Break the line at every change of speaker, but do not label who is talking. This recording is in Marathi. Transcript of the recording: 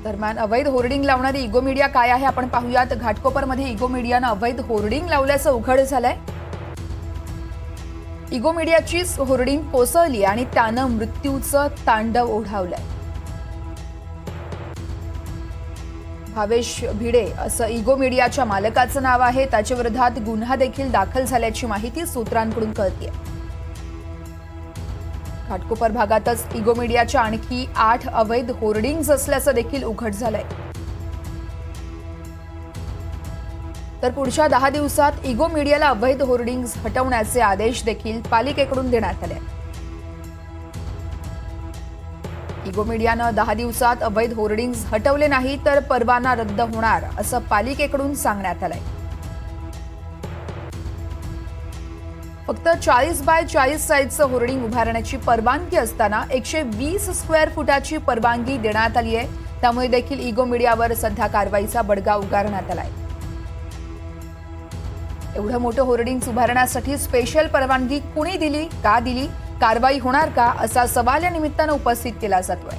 दरम्यान अवैध होर्डिंग लावणारी इगो मीडिया काय आहे आपण पाहूयात। घाटकोपरमध्ये इगो मीडियानं अवैध होर्डिंग लावल्याचं उघड झालंय। इगो मीडियाची होर्डिंग कोसळली आणि त्यानं मृत्यूचं तांडव ओढावलंय। भावेश भिडे असं इगो मीडियाच्या मालकाचं नाव आहे। त्याच्या विरोधात गुन्हा देखील दाखल झाल्याची माहिती सूत्रांकडून कळतेय। घाटकोपर भागातच इगो मीडियाच्या आणखी 8 अवैध होर्डिंग्ज असल्याचं देखील उघड झालंय। तर पुढच्या 10 दिवसात इगो मीडियाला अवैध होर्डिंग्ज हटवण्याचे आदेश देखील पालिकेकडून देण्यात आले। इगो मीडियानं 10 दिवसात अवैध होर्डिंग्ज हटवले नाही तर परवाना रद्द होणार असं पालिकेकडून सांगण्यात आलंय। फक्त 40 बाय 40 साईजचं होर्डिंग उभारण्याची परवानगी असताना 120 स्क्वेअर फुटाची परवानगी देण्यात आली आहे। त्यामुळे देखील इगो मीडियावर सध्या कारवाईचा बडगा उगारण्यात आलाय। एवढं मोठं होर्डिंग्स उभारण्यासाठी स्पेशल परवानगी कुणी दिली, का दिली, कारवाई होणार का असा सवाल या निमित्तानं उपस्थित केला जातोय।